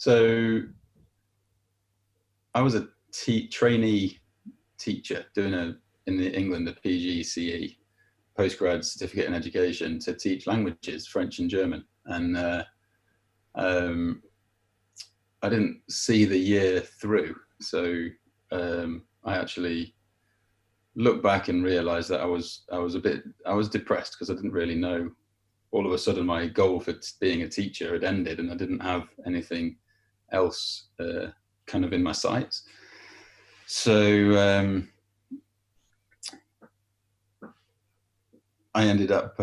So I was a trainee teacher doing in England a PGCE, postgrad certificate in education, to teach languages, French and German. And I didn't see the year through. So I actually looked back and realized that I was depressed because I didn't really know. All of a sudden my goal for being a teacher had ended and I didn't have anything else kind of in my sights. So I ended up,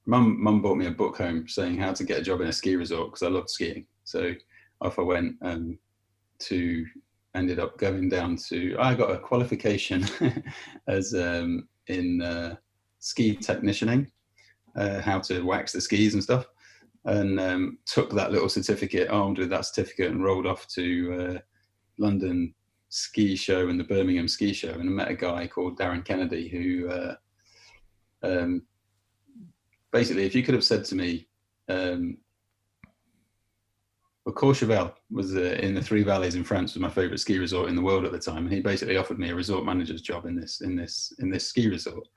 mum bought me a book home saying how to get a job in a ski resort because I loved skiing. So off I went ended up going down to, I got a qualification as in ski technicianing, how to wax the skis and stuff, and took that little certificate, armed with that certificate, and rolled off to London ski show and the Birmingham ski show, and I met a guy called Darren Kennedy who basically, if you could have said to me, well, Courchevel was in the Three Valleys in France, was my favorite ski resort in the world at the time, and he basically offered me a resort manager's job in this ski resort,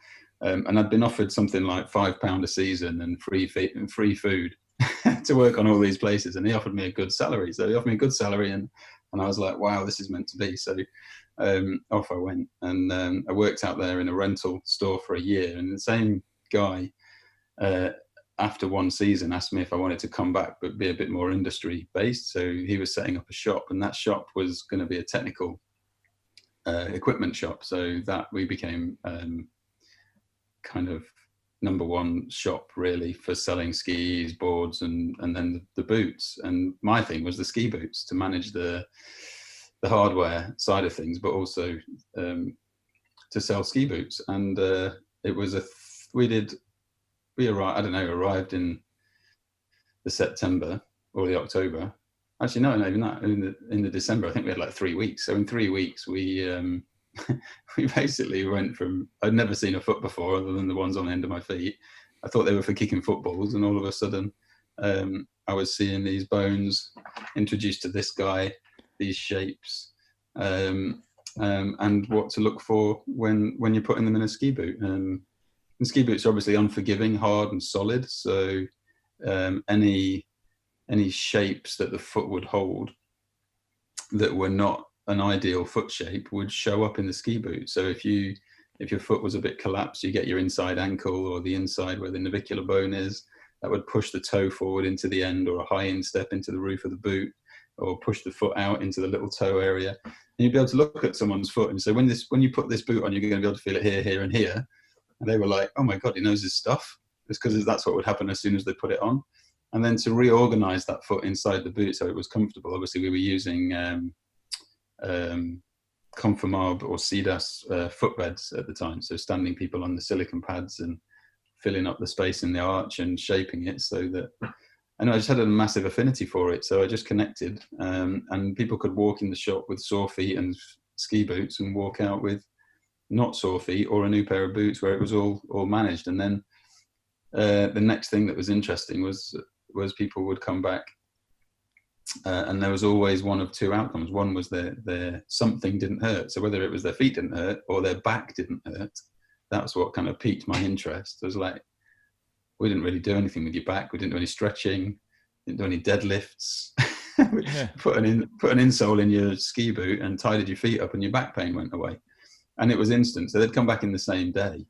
and I'd been offered something like £5 a season and free food to work on all these places, and he offered me a good salary. So he offered me a good salary, and I was like, wow, this is meant to be. So off I went, and I worked out there in a rental store for a year, and the same guy after one season asked me if I wanted to come back but be a bit more industry based. So he was setting up a shop, and that shop was going to be a technical equipment shop, so that we became kind of number one shop really for selling skis, boards, and then the boots. And my thing was the ski boots, to manage the hardware side of things, but also to sell ski boots. And it was we arrived in the September or the October. Actually, no, even that, in the December. I think we had like 3 weeks. So in 3 weeks, we we basically went from, I'd never seen a foot before other than the ones on the end of my feet. I thought they were for kicking footballs, and all of a sudden I was seeing these bones, introduced to this guy, these shapes, and what to look for when you're putting them in a ski boot. And ski boots are obviously unforgiving, hard and solid. So any shapes that the foot would hold that were not an ideal foot shape would show up in the ski boot. So if your foot was a bit collapsed, you get your inside ankle or the inside where the navicular bone is, that would push the toe forward into the end, or a high instep into the roof of the boot, or push the foot out into the little toe area. And you'd be able to look at someone's foot and say, when you put this boot on, you're going to be able to feel it here, here, and here. And they were like, oh my God, he knows his stuff. It's because that's what would happen as soon as they put it on. And then to reorganize that foot inside the boot so it was comfortable. Obviously, we were using Conformab or CEDAS footbeds at the time. So standing people on the silicon pads and filling up the space in the arch and shaping it so that, and I just had a massive affinity for it. So I just connected, and people could walk in the shop with sore feet and ski boots and walk out with not sore feet or a new pair of boots, where it was all managed. And then the next thing that was interesting was people would come back, and there was always one of two outcomes. One was their something didn't hurt. So whether it was their feet didn't hurt or their back didn't hurt, that's what kind of piqued my interest. It was like, we didn't really do anything with your back. We didn't do any stretching, didn't do any deadlifts. Yeah. Put an insole in your ski boot and tidied your feet up, and your back pain went away. And it was instant. So they'd come back in the same day.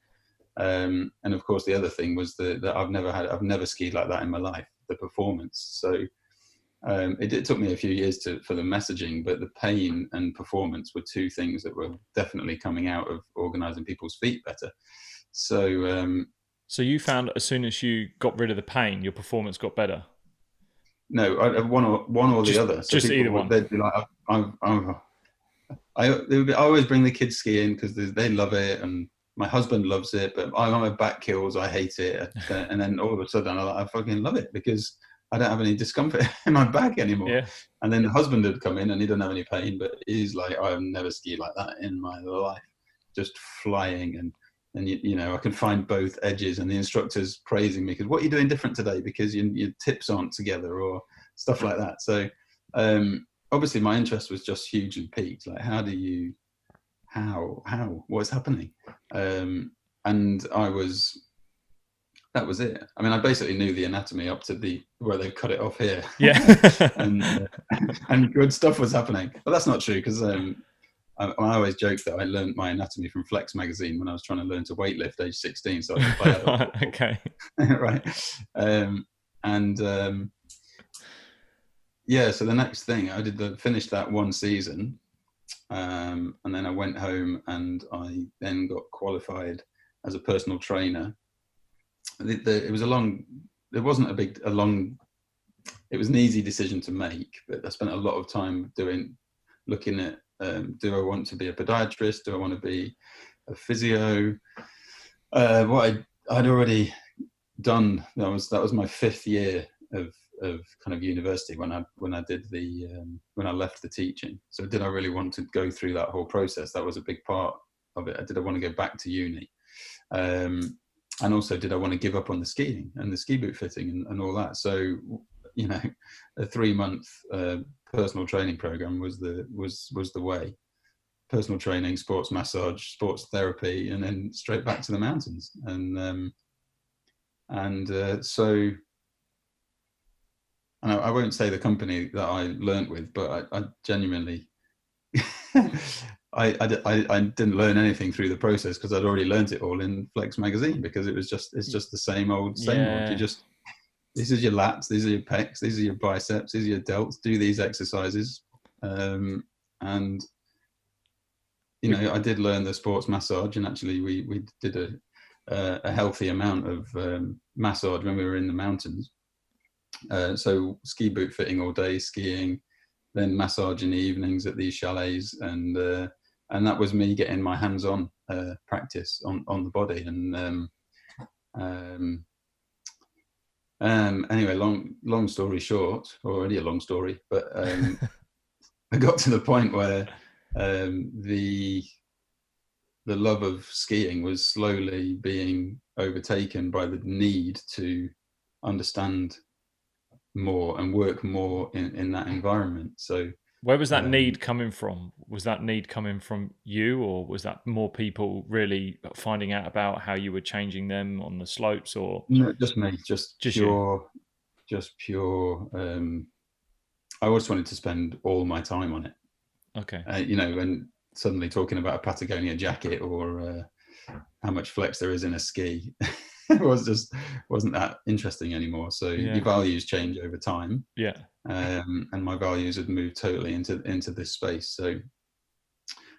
And of course, the other thing was that I've never skied like that in my life, the performance. So it took me a few years for the messaging, but the pain and performance were two things that were definitely coming out of organizing people's feet better. So you found as soon as you got rid of the pain, your performance got better? No, one or the other. So just either one. They'd be like, I always bring the kids skiing because they love it, and my husband loves it, but my back kills, I hate it. And then all of a sudden I fucking love it because I don't have any discomfort in my back anymore. Yeah. And then the husband would come in and he doesn't have any pain, but he's like, I've never skied like that in my life. Just flying, and you know, I can find both edges, and the instructor's praising me because what are you doing different today? Because your tips aren't together or stuff like that. So Obviously my interest was just hugely peaked. Like, what's happening? And that was it. I mean, I basically knew the anatomy up to where they cut it off here. Yeah. and good stuff was happening. But that's not true, because I always joke that I learned my anatomy from Flex magazine when I was trying to learn to weightlift age 16, so I could play adult football. Okay. Right. Yeah, so the next thing I did, finished that one season, and then I went home and I then got qualified as a personal trainer. It was it was an easy decision to make, but I spent a lot of time looking at, do I want to be a podiatrist? Do I want to be a physio? What I'd already done, that was my 5th year of kind of university when I left the teaching. So did I really want to go through that whole process? That was a big part of it. Did I want to go back to uni? And also, did I want to give up on the skiing and the ski boot fitting and all that? So, you know, a 3-month personal training program was the way. Personal training, sports massage, sports therapy, and then straight back to the mountains. So, and I won't say the company that I learnt with, but I genuinely, I didn't learn anything through the process, because I'd already learnt it all in Flex magazine, because it's just the same old. This is your lats, these are your pecs, these are your biceps, these are your delts, do these exercises. And, you know, I did learn the sports massage, and actually we did a healthy amount of massage when we were in the mountains. So ski boot fitting all day, skiing, then massage in the evenings at these chalets, and that was me getting my hands-on practice on the body. And anyway, long story short, already a long story, but I got to the point where the love of skiing was slowly being overtaken by the need to understand more and work more in that environment. So where was that need coming from? Was that need coming from you, or was that more people really finding out about how you were changing them on the slopes? Or no, just me, just pure. I always wanted to spend all my time on it. Okay. You know, and suddenly talking about a Patagonia jacket or how much flex there is in a ski wasn't that interesting anymore. So your values change over time. Yeah. And my values had moved totally into this space. So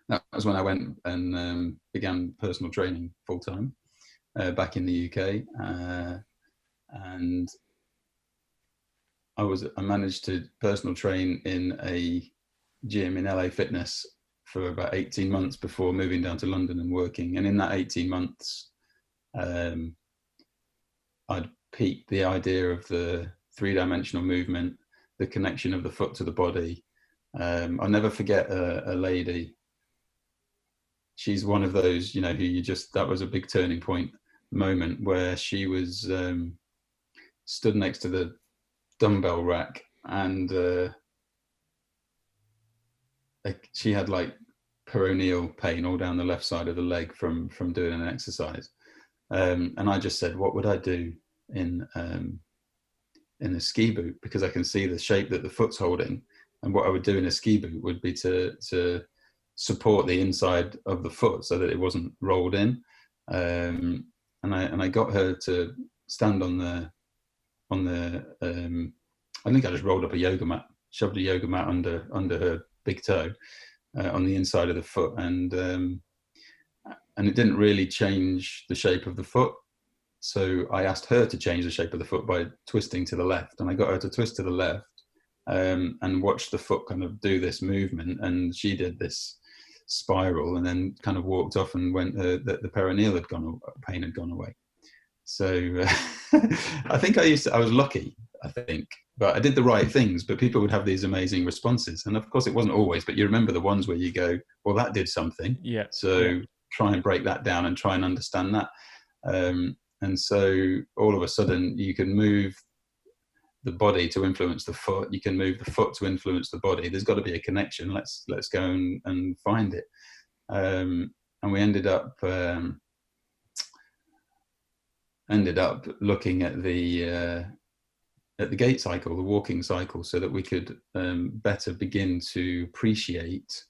that was when I went and began personal training full time back in the UK, and I managed to personal train in a gym in LA Fitness for about 18 months before moving down to London and working. And in that 18 months, I'd peaked the idea of the 3-dimensional movement, the connection of the foot to the body. I'll never forget a lady. She's one of those, you know, who that was a big turning point moment, where she was stood next to the dumbbell rack, and she had like peroneal pain all down the left side of the leg from doing an exercise. And I just said, what would I do in a ski boot? Because I can see the shape that the foot's holding, and what I would do in a ski boot would be to support the inside of the foot so that it wasn't rolled in. And I got her to stand on the I think I just rolled up a yoga mat, shoved a yoga mat under her big toe on the inside of the foot, and it didn't really change the shape of the foot. So I asked her to change the shape of the foot by twisting to the left, and I got her to twist to the left and watch the foot kind of do this movement, and she did this spiral and then kind of walked off and went the peroneal pain had gone away. So I think I was lucky, I think, but I did the right things, but people would have these amazing responses. And of course it wasn't always, but you remember the ones where you go, well, that did something. Yeah. So try and break that down and try and understand that. And so all of a sudden you can move the body to influence the foot. You can move the foot to influence the body. There's got to be a connection. Let's go and find it. And we ended up looking at the gait cycle, the walking cycle, so that we could better begin to appreciate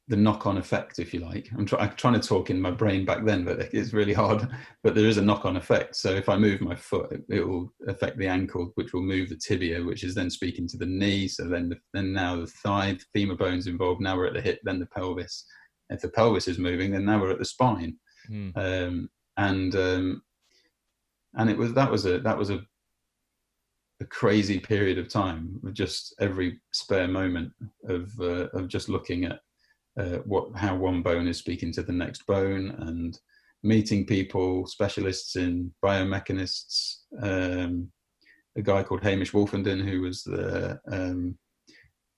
the knock-on effect, if you like. I'm trying to talk in my brain back then, but it's really hard. But there is a knock-on effect. So if I move my foot, it will affect the ankle, which will move the tibia, which is then speaking to the knee. So then now the thigh, the femur bone's involved. Now we're at the hip, then the pelvis. If the pelvis is moving, then now we're at the spine. And that was a crazy period of time, of just every spare moment of just looking at how one bone is speaking to the next bone, and meeting people, specialists in biomechanists, a guy called Hamish Wolfenden, who was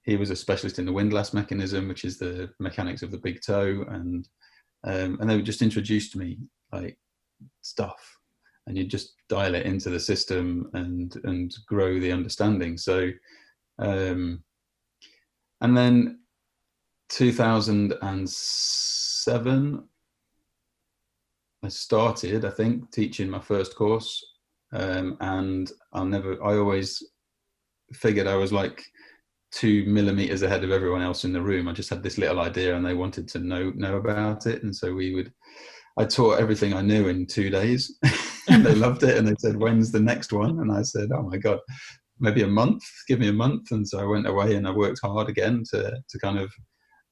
he was a specialist in the windlass mechanism, which is the mechanics of the big toe, and they would just introduce to me like stuff, and you just dial it into the system and grow the understanding. So and then 2007 I started, I think, teaching my first course, and I always figured I was like 2 millimeters ahead of everyone else in the room. I just had this little idea and they wanted to know about it, and so I taught everything I knew in 2 days. And they loved it, and they said, when's the next one? And I said, oh my God, maybe a month, give me a month. And so I went away and I worked hard again to kind of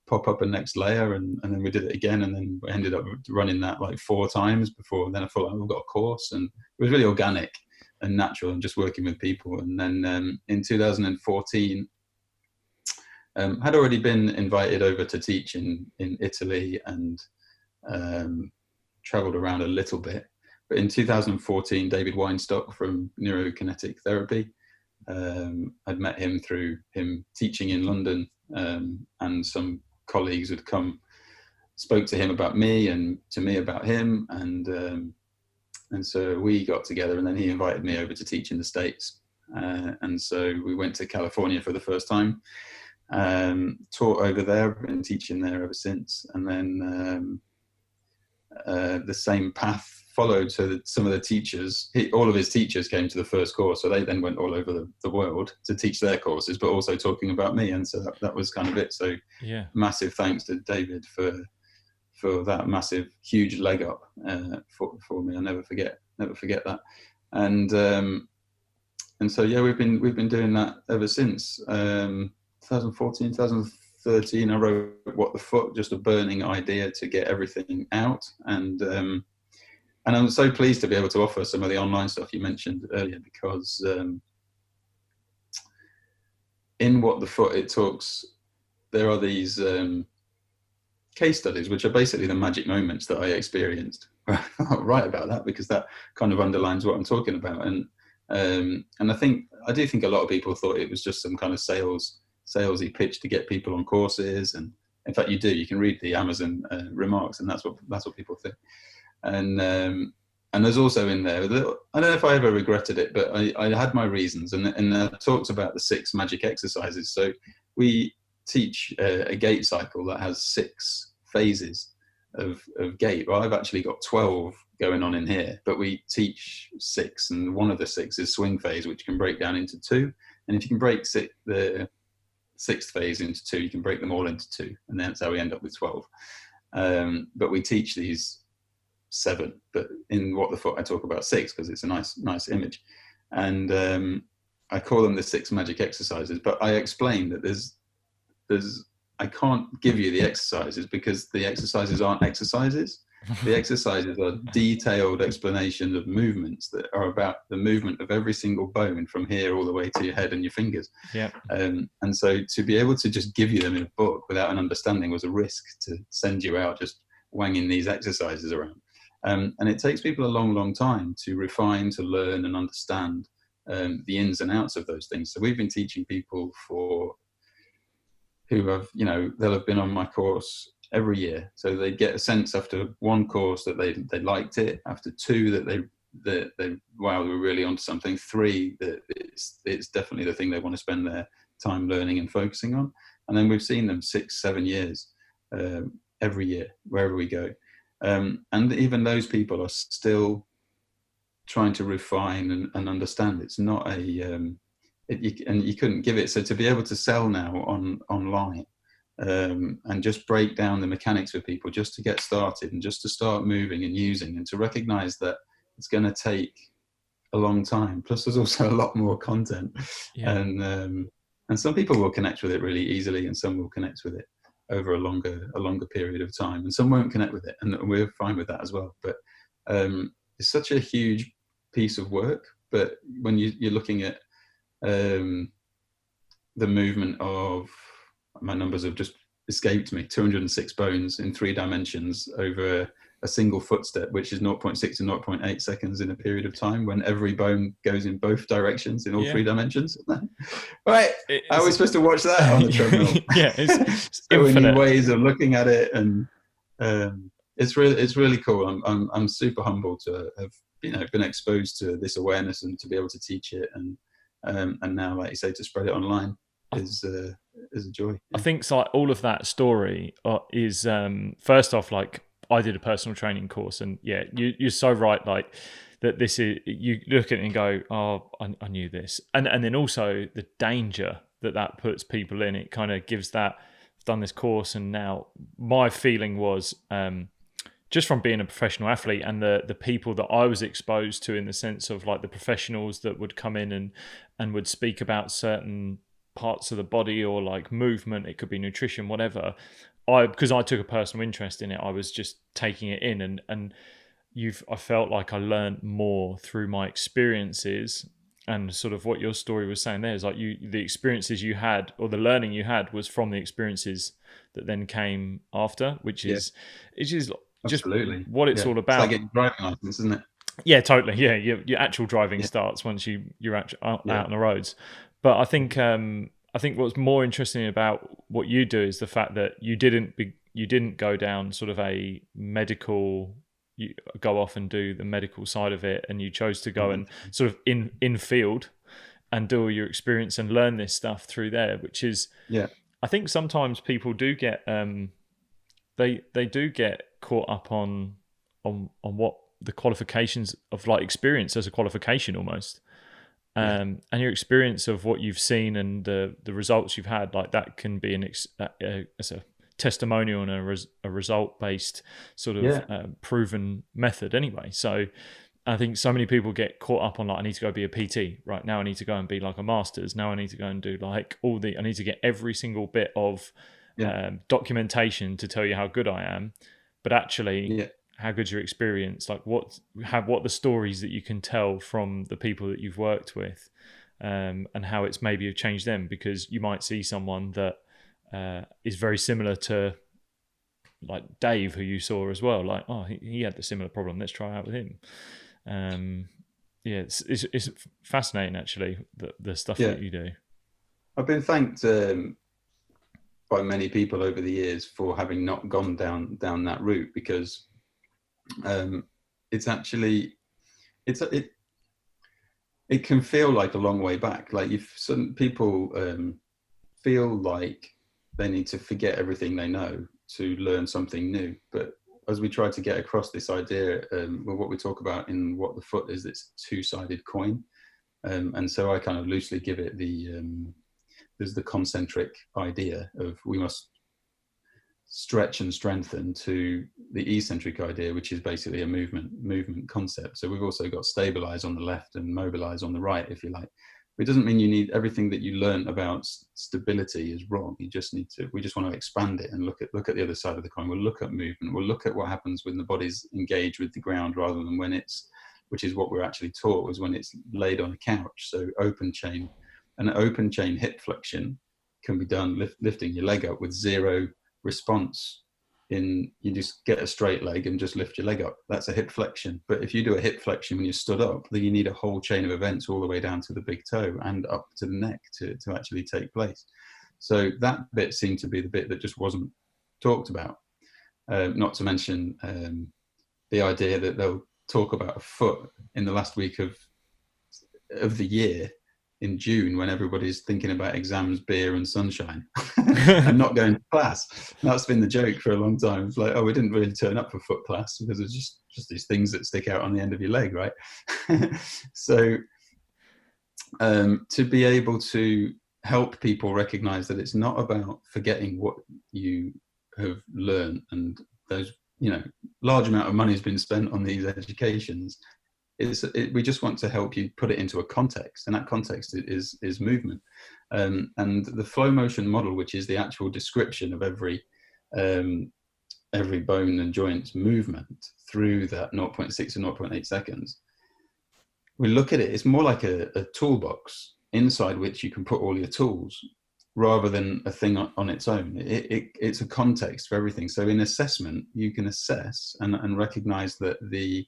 pop up a next layer, and then we did it again, and then we ended up running that like 4 times before then I thought, like, we've got a course. And it was really organic and natural and just working with people. And then in 2014 had already been invited over to teach in Italy, and traveled around a little bit. But in 2014, David Weinstock from Neurokinetic Therapy, I'd met him through him teaching in London, and some colleagues had come, spoke to him about me and to me about him, and so we got together, and then he invited me over to teach in the States, and so we went to California for the first time, taught over there, been teaching there ever since, and then the same path followed. So that some of the teachers, all of his teachers came to the first course, so they then went all over the world to teach their courses, but also talking about me. And so that was kind of it. So yeah, massive thanks to David for that massive, huge leg up for me. I'll never forget that. And so yeah, we've been doing that ever since 2014, 2013. I wrote What the Foot, just a burning idea to get everything out, and I'm so pleased to be able to offer some of the online stuff you mentioned earlier, because in What the Foot it talks, there are these case studies which are basically the magic moments that I experienced. I'll write about that because that kind of underlines what I'm talking about, and I do think a lot of people thought it was just some kind of salesy pitch to get people on courses, and in fact you can read the Amazon remarks, and that's what people think. And there's also in there, I don't know if I ever regretted it, but I had my reasons, and it talks about the 6 magic exercises. So we teach a gait cycle that has 6 phases of gait. Well, I've actually got 12 going on in here, but we teach 6, and one of the 6 is swing phase, which can break down into 2. And if you can break the 6th phase into 2, you can break them all into 2, and that's how we end up with 12. But we teach these 7, but in What the Foot I talk about 6 because it's a nice image, and I call them the 6 magic exercises. But I explain that there's I can't give you the exercises because the exercises aren't exercises. The exercises are detailed explanations of movements that are about the movement of every single bone from here all the way to your head and your fingers. Yeah. And so to be able to just give you them in a book without an understanding was a risk to send you out just wanging these exercises around. And it takes people a long time to refine, to learn and understand the ins and outs of those things. So we've been teaching people who have, they'll have been on my course every year. So they get a sense after 1 course that they liked it, after 2 that that wow, we're really onto something. 3, that it's definitely the thing they want to spend their time learning and focusing on. And then we've seen them 6, 7 years every year wherever we go. And even those people are still trying to refine and understand. It's not and you couldn't give it. So to be able to sell now online and just break down the mechanics for people, just to get started and just to start moving and using, and to recognize that it's going to take a long time. Plus, there's also a lot more content, and some people will connect with it really easily, and some will connect with it over a longer period of time, and some won't connect with it, and we're fine with that as well. But it's such a huge piece of work. But when you're looking at the movement of, my numbers have just escaped me, 206 bones in 3 dimensions over a single footstep, which is 0.6 to 0.8 seconds in a period of time, when every bone goes in both directions in all 3 dimensions. Right, how are we supposed to watch that on the treadmill? It's so infinite. many ways of looking at it, and it's really cool. I'm super humbled to have been exposed to this awareness and to be able to teach it, and now, like you say, to spread it online is a joy. I think it's like all of that story is first off, like, I did a personal training course, and you're so right, like that this is, you look at it and go, oh, I knew this, and then also the danger that puts people in. It kind of gives that, I've done this course, and now my feeling was just from being a professional athlete and the people that I was exposed to, in the sense of like the professionals that would come in and would speak about certain parts of the body, or like movement, it could be nutrition, whatever. Because I took a personal interest in it, I was just taking it in, and I felt like I learned more through my experiences, and sort of what your story was saying there is like the experiences you had, or the learning you had, was from the experiences that then came after, which is just absolutely what it's all about. It's like getting a driving license, isn't it? Yeah, totally. Yeah, your actual driving starts once you're out on the roads. But I think what's more interesting about what you do is the fact that you didn't go down sort of a medical, you go off and do the medical side of it, and you chose to go and sort of in field and do all your experience and learn this stuff through there, which is, I think sometimes people do get they do get caught up on what the qualifications of, like, experience as a qualification almost. And your experience of what you've seen and the results you've had, like, that can be as a testimonial and a result-based sort of proven method anyway. So I think so many people get caught up on, like, I need to go be a PT right now, I need to go and be like a master's, now I need to go and do like I need to get every single bit of documentation to tell you how good I am. But actually, how good's your experience? Like, what the stories that you can tell from the people that you've worked with, and how it's maybe changed them, because you might see someone that is very similar to, like, Dave, who you saw as well. Like, oh, he had the similar problem, let's try out with him. It's fascinating, actually, the stuff that you do. I've been thanked by many people over the years for having not gone down that route, because it's actually it can feel like a long way back. Like, if some people feel like they need to forget everything they know to learn something new, but as we try to get across this idea, what we talk about in What the Foot is, it's two-sided coin, and so I kind of loosely give it there's the concentric idea of we must stretch and strengthen, to the eccentric idea, which is basically a movement concept. So we've also got stabilize on the left and mobilize on the right, if you like. It doesn't mean you need everything that you learn about stability is wrong. We just want to expand it and look at the other side of the coin. We'll look at movement. We'll look at what happens when the body's engaged with the ground, rather than which is what we're actually taught, was when it's laid on a couch. So an open chain hip flexion can be done lifting your leg up with zero response. You just get a straight leg and just lift your leg up. That's a hip flexion. But if you do a hip flexion when you're stood up, then you need a whole chain of events all the way down to the big toe and up to the neck to actually take place. So that bit seemed to be the bit that just wasn't talked about. Not to mention the idea that they'll talk about a foot in the last week of the year in June, when everybody's thinking about exams, beer and sunshine and not going to class. And that's been the joke for a long time. It's like, oh, we didn't really turn up for foot class because it's just these things that stick out on the end of your leg, right? So to be able to help people recognize that it's not about forgetting what you have learned, and those, large amount of money has been spent on these educations. We just want to help you put it into a context, and that context is movement. And the flow motion model, which is the actual description of every bone and joint movement through that 0.6 to 0.8 seconds, we look at it, it's more like a toolbox inside which you can put all your tools, rather than a thing on its own. It's a context for everything. So in assessment, you can assess and recognize that the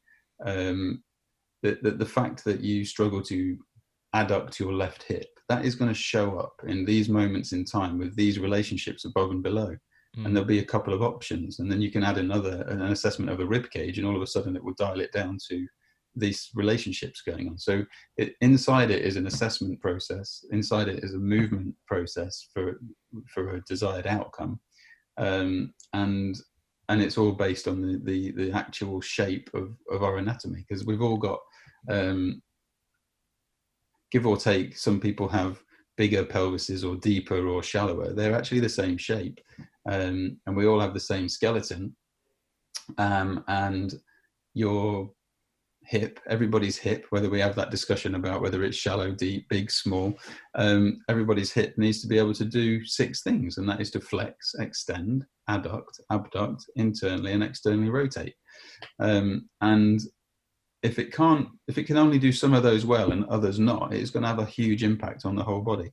fact that you struggle to adduct your left hip, that is going to show up in these moments in time with these relationships above and below. And there'll be a couple of options, and then you can add an assessment of a rib cage, and all of a sudden it will dial it down to these relationships going on. So inside it is an assessment process, inside it is a movement process for a desired outcome, and it's all based on the actual shape of our anatomy, because we've all got, give or take, some people have bigger pelvises or deeper or shallower. They're actually the same shape, and we all have the same skeleton, and your hip, everybody's hip, whether we have that discussion about whether it's shallow, deep, big, small, everybody's hip needs to be able to do 6 things, and that is to flex, extend, adduct, abduct, internally and externally rotate. And if it can only do some of those well and others not, it's going to have a huge impact on the whole body.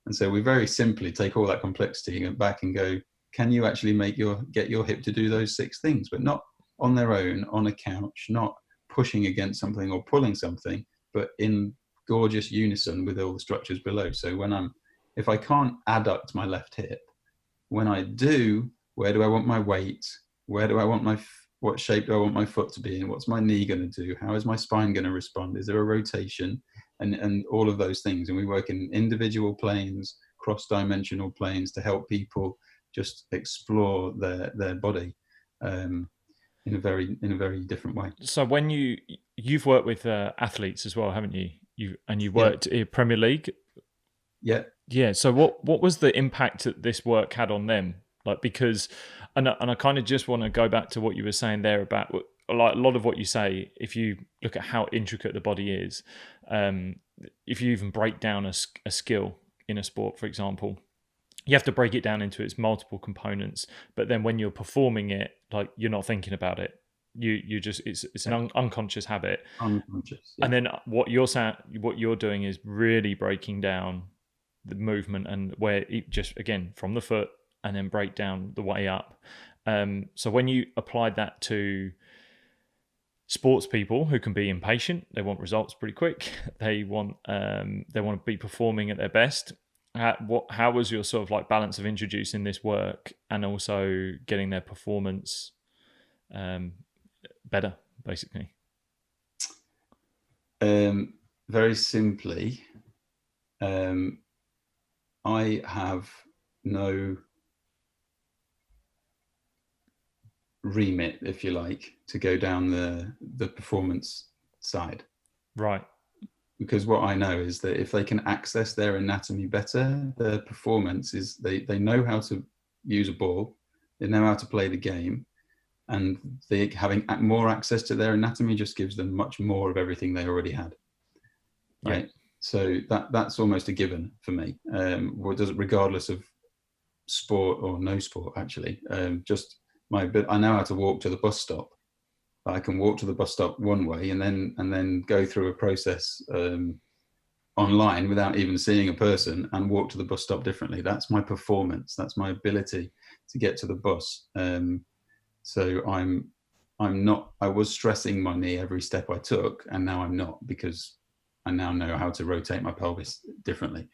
And so we very simply take all that complexity and back and go, can you actually get your hip to do those 6 things, but not on their own, on a couch, not pushing against something or pulling something, but in gorgeous unison with all the structures below. So if I can't adduct my left hip, when I do, where do I want my weight? Where do I want what shape do I want my foot to be in? What's my knee going to do? How is my spine going to respond? Is there a rotation? And all of those things. And we work in individual planes, cross-dimensional planes, to help people just explore their body in a very different way. So when you've worked with athletes as well, haven't you? You worked in Premier League. Yeah. So what was the impact that this work had on them? Like, because, and I kind of just want to go back to what you were saying there about, like, a lot of what you say, if you look at how intricate the body is, if you even break down a skill in a sport, for example, you have to break it down into its multiple components. But then when you're performing it, like, you're not thinking about it. You just, it's an unconscious habit. Unconscious. Yeah. And then what you're doing is really breaking down the movement, and where it just, again, from the foot, and then break down the way up. So when you applied that to sports people who can be impatient, they want results pretty quick, they want to be performing at their best. How was your sort of like balance of introducing this work and also getting their performance better, basically? Very simply, I have no remit, if you like, to go down the performance side. Right. Because what I know is that if they can access their anatomy better, their performance is, they know how to use a ball, they know how to play the game, and having more access to their anatomy just gives them much more of everything they already had. Right. Yeah. So that's almost a given for me. Regardless of sport or no sport, actually. I know how to walk to the bus stop. I can walk to the bus stop one way and then go through a process online without even seeing a person and walk to the bus stop differently. That's my performance. That's my ability to get to the bus. So I was stressing my knee every step I took, and now I'm not, because I now know how to rotate my pelvis differently.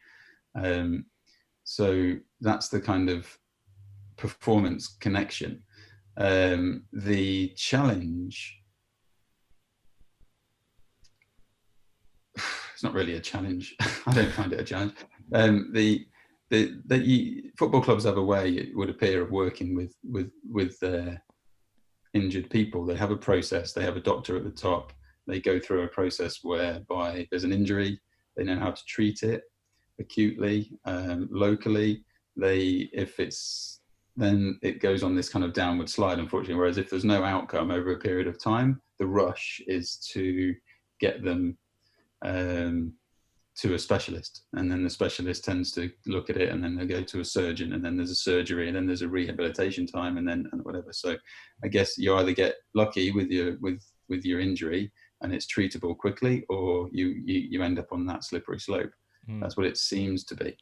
So that's the kind of performance connection. The challenge it's not really a challenge. I don't find it a challenge. Football clubs have a way, it would appear, of working with their injured people. They have a process. They have a doctor at the top. They go through a process whereby there's an injury. They know how to treat it acutely, locally. Then it goes on this kind of downward slide, unfortunately. Whereas if there's no outcome over a period of time, the rush is to get them to a specialist, and then the specialist tends to look at it, and then they go to a surgeon, and then there's a surgery, and then there's a rehabilitation time, and whatever. So I guess you either get lucky with your injury and it's treatable quickly, or you end up on that slippery slope. That's what it seems to be.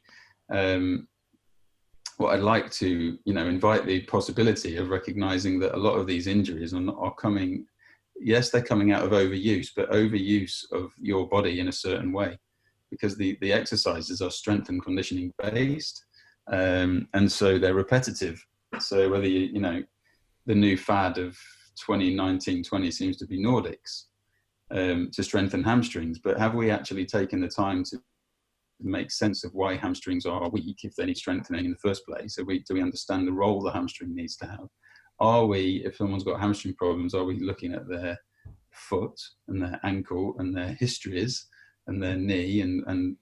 What I'd like to, invite the possibility of recognizing that a lot of these injuries are coming, yes, they're coming out of overuse, but overuse of your body in a certain way, because the exercises are strength and conditioning based, and so they're repetitive. So whether the new fad of 2019-20 seems to be Nordics to strengthen hamstrings, but have we actually taken the time to make sense of why hamstrings are weak if they need strengthening in the first place? Do we understand the role the hamstring needs to have? If someone's got hamstring problems, are we looking at their foot and their ankle and their histories and their knee, and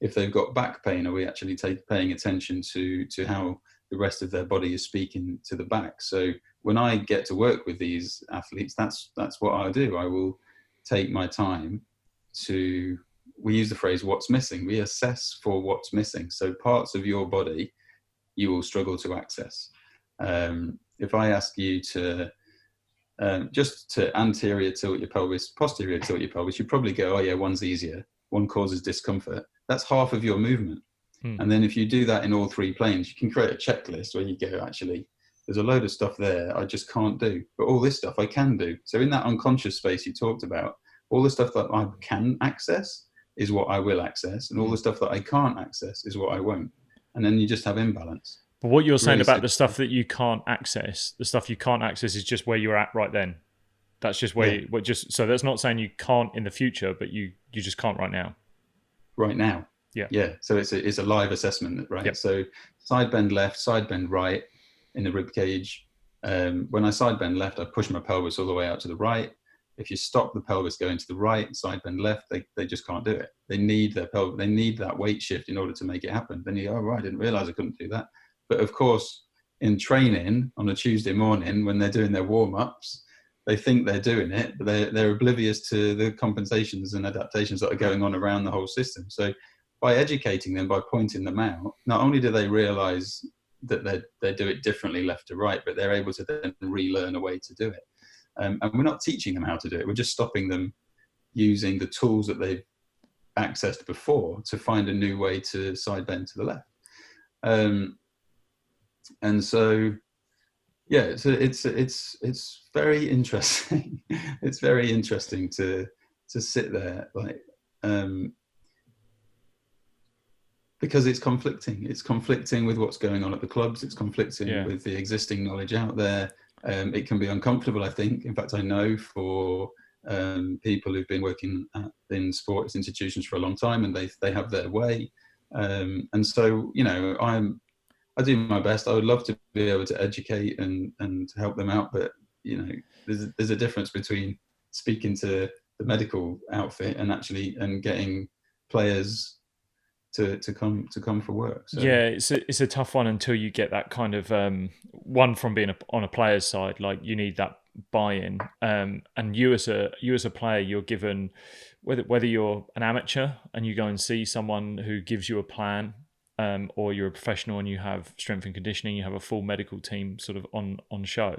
if they've got back pain, are we actually paying attention to how the rest of their body is speaking to the back? So when I get to work with these athletes, that's what I do. I will take my time to, we use the phrase what's missing. We assess for what's missing. So parts of your body you will struggle to access. If I ask you to just to anterior tilt your pelvis, posterior tilt your pelvis, you probably go, oh yeah, one's easier. One causes discomfort. That's half of your movement. And then if you do that in all three planes, you can create a checklist where you go, actually, there's a load of stuff there I just can't do, but all this stuff I can do. So in that unconscious space you talked about, all the stuff that I can access is what I will access, and all the stuff that I can't access is what I won't. And then you just have imbalance. But what you're saying about the stuff that you can't access, the stuff you can't access is just where you're at right then. That's just where so that's not saying you can't in the future, but you just can't right now. Right now. Yeah. Yeah. So it's a live assessment, right? Yep. So side bend left, side bend right in the rib cage. When I side bend left, I push my pelvis all the way out to the right. If you stop the pelvis going to the right, side bend left, they just can't do it. They need their pelvis. They need that weight shift in order to make it happen. Then you go, oh, right, I didn't realize I couldn't do that. But of course, in training on a Tuesday morning, when they're doing their warm-ups, they think they're doing it, but they're oblivious to the compensations and adaptations that are going on around the whole system. So by educating them, by pointing them out, not only do they realize that they do it differently left to right, but they're able to then relearn a way to do it. And we're not teaching them how to do it. We're just stopping them using the tools that they've accessed before to find a new way to side bend to the left. And so, yeah, it's very interesting. It's very interesting to sit there, because it's conflicting. It's conflicting with what's going on at the clubs. It's conflicting with the existing knowledge out there. It can be uncomfortable, I think. In fact, I know for people who've been working in sports institutions for a long time, and they have their way. And so, I do my best. I would love to be able to educate and help them out, but there's a difference between speaking to the medical outfit and getting players to come for work. So. Yeah, it's a tough one until you get that kind of one from being on a player's side. Like, you need that buy-in, and you as a player, you're given, whether you're an amateur and you go and see someone who gives you a plan, or you're a professional and you have strength and conditioning, you have a full medical team sort of on show.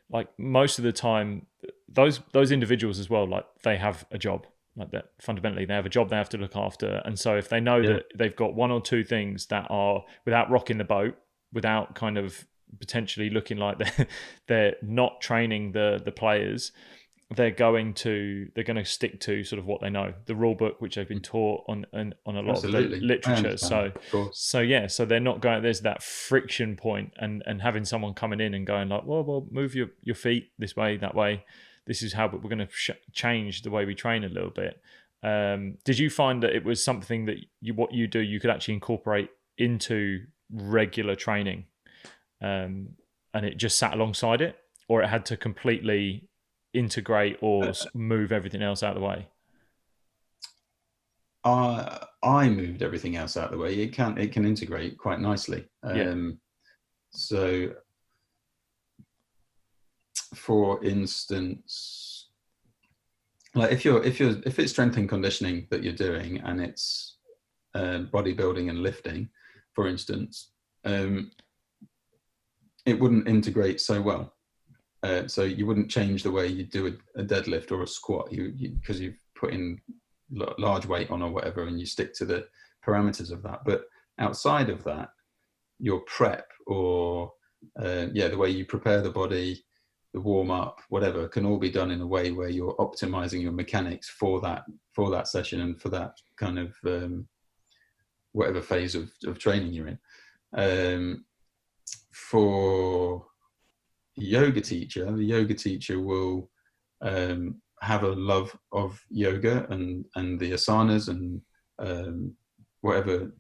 Like, most of the time, those individuals as well, like, they have a job. Like, that fundamentally they have a job they have to look after, and so if they know that they've got one or two things that are, without rocking the boat, without kind of potentially looking like they're not training the players, they're going to stick to sort of what they know, the rule book, which they've been taught on a lot of the literature. So they're not going, there's that friction point, and having someone coming in and going like, well, move your feet this way, that way. This is how we're going to change the way we train a little bit. Did you find that it was something that what you do you could actually incorporate into regular training, and it just sat alongside it, or it had to completely integrate or move everything else out of the way? I moved everything else out of the way. It can integrate quite nicely. Yeah. So, for instance, like if it's strength and conditioning that you're doing, and it's bodybuilding and lifting, for instance, it wouldn't integrate so well. So you wouldn't change the way you do a deadlift or a squat, because you've put in large weight on or whatever, and you stick to the parameters of that. But outside of that, your prep, or the way you prepare the body, the warm up, whatever, can all be done in a way where you're optimizing your mechanics for that session and for that kind of whatever phase of training you're in. For the yoga teacher will have a love of yoga and the asanas and whatever,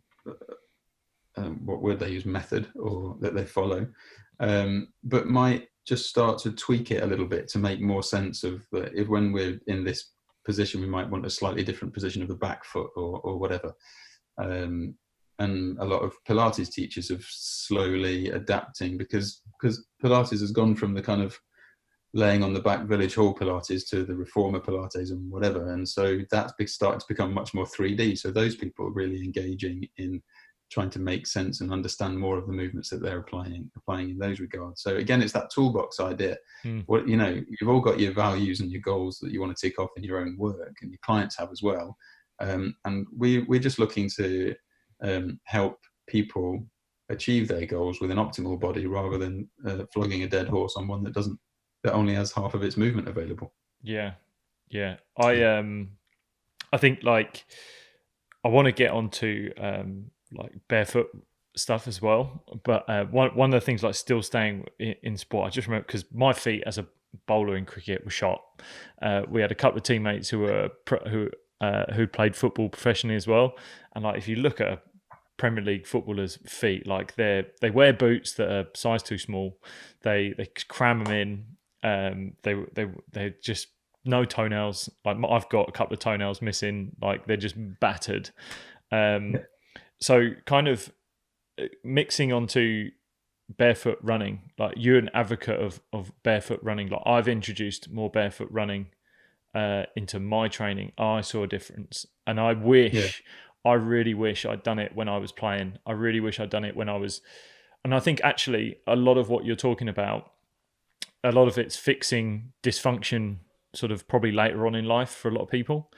what word they use, method, or that they follow, but might just start to tweak it a little bit to make more sense of if, when we're in this position, we might want a slightly different position of the back foot or whatever. And a lot of Pilates teachers have slowly adapting, because Pilates has gone from the kind of laying on the back village hall Pilates to the reformer Pilates and whatever, and so that's started to become much more 3D. So those people are really engaging in trying to make sense and understand more of the movements that they're applying in those regards. So again, it's that toolbox idea. What, you've all got your values and your goals that you want to tick off in your own work, and your clients have as well. And we're just looking to help people achieve their goals with an optimal body, rather than flogging a dead horse on one that only has half of its movement available. Yeah. I think, like, I want to get onto like barefoot stuff as well, but one of the things, like, still staying in sport, I just remember, because my feet as a bowler in cricket were shot. We had a couple of teammates who played football professionally as well, and like, if you look at a Premier League footballer's feet, like, they wear boots that are size too small, they cram them in, they just no toenails. Like, I've got a couple of toenails missing, like, they're just battered. So kind of mixing onto barefoot running, like, you're an advocate of barefoot running. Like, I've introduced more barefoot running into my training. I saw a difference, and I really wish I'd done it when I was playing. I really wish I'd done it when I was, and I think actually a lot of what you're talking about, a lot of it's fixing dysfunction sort of probably later on in life for a lot of people.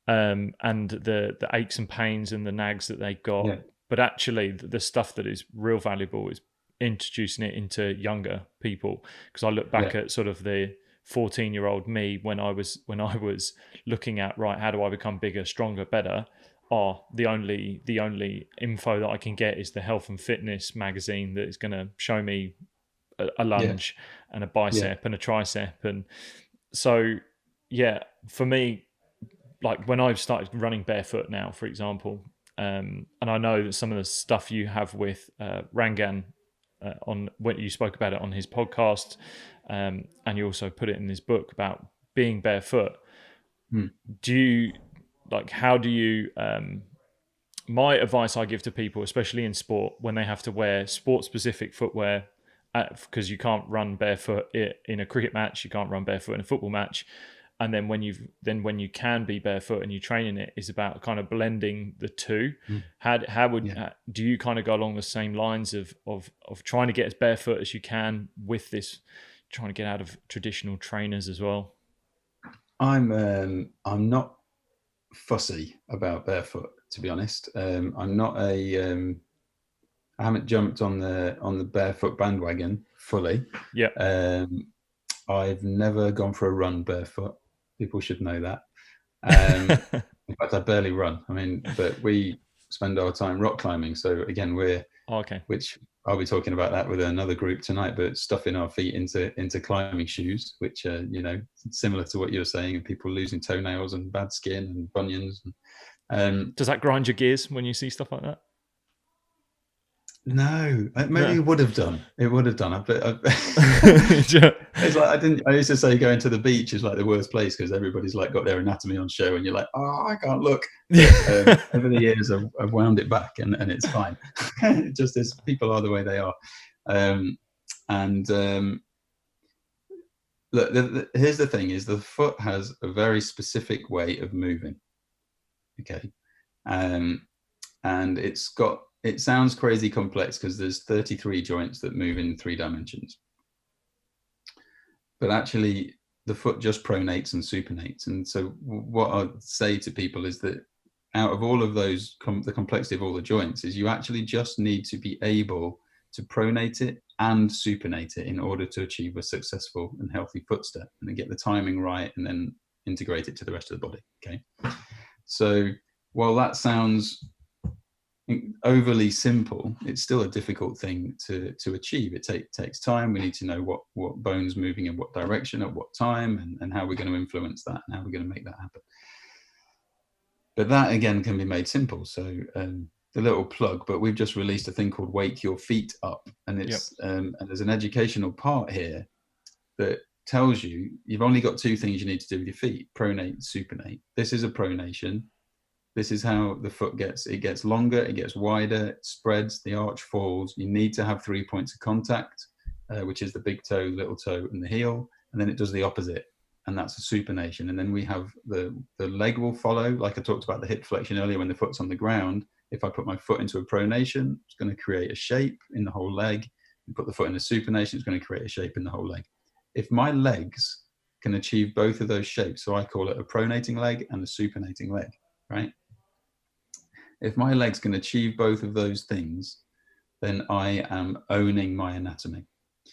And the aches and pains and the nags that they got, but actually the stuff that is real valuable is introducing it into younger people. Because I look back at sort of the 14-year-old me when I was looking at, right, how do I become bigger, stronger, better? The only info that I can get is the health and fitness magazine that is going to show me a lunge and a bicep and a tricep. And so, for me, like, when I've started running barefoot now, for example, and I know that some of the stuff you have with Rangan, on when you spoke about it on his podcast, and you also put it in his book about being barefoot. Do you, like, how do you, my advice I give to people, especially in sport, when they have to wear sport specific footwear, because you can't run barefoot in a cricket match, you can't run barefoot in a football match, and then when you can be barefoot and you train in it, is about kind of blending the two. Do you kind of go along the same lines of trying to get as barefoot as you can with this, trying to get out of traditional trainers as well? I'm not fussy about barefoot, to be honest. I'm not I haven't jumped on the barefoot bandwagon fully. I've never gone for a run barefoot. People should know that. In fact, I barely run. I mean, but we spend our time rock climbing. So again, which I'll be talking about that with another group tonight, but stuffing our feet into climbing shoes, which are, you know, similar to what you're saying, and people losing toenails and bad skin and bunions. Does that grind your gears when you see stuff like that? No, maybe it would have done. It would have done. But it's like I used to say going to the beach is like the worst place because everybody's like got their anatomy on show, and you're like, oh, I can't look. But, over the years, I've wound it back, and it's fine. It just is. People are the way they are. Look, here's the thing: is the foot has a very specific way of moving. Okay, and it sounds crazy complex because there's 33 joints that move in 3 dimensions. But actually, the foot just pronates and supinates. And so what I'd say to people is that out of all of those, the complexity of all the joints is you actually just need to be able to pronate it and supinate it in order to achieve a successful and healthy footstep, and then get the timing right and then integrate it to the rest of the body. Okay. So while that sounds overly simple, it's still a difficult thing to achieve. It takes time. We need to know what bone's moving in what direction at what time, and how we're going to influence that and how we're going to make that happen. But that again can be made simple. So the little plug, but we've just released a thing called Wake Your Feet Up, and it's and there's an educational part here that tells you you've only got 2 things you need to do with your feet: pronate, supinate. This is a pronation. This is how the foot gets longer, it gets wider, it spreads, the arch falls. You need to have 3 points of contact, which is the big toe, little toe, and the heel. And then it does the opposite, and that's a supination. And then we have the leg will follow, like I talked about the hip flexion earlier when the foot's on the ground. If I put my foot into a pronation, it's going to create a shape in the whole leg. And put the foot in a supination, it's going to create a shape in the whole leg. If my legs can achieve both of those shapes, so I call it a pronating leg and a supinating leg, right? If my legs can achieve both of those things, then I am owning my anatomy.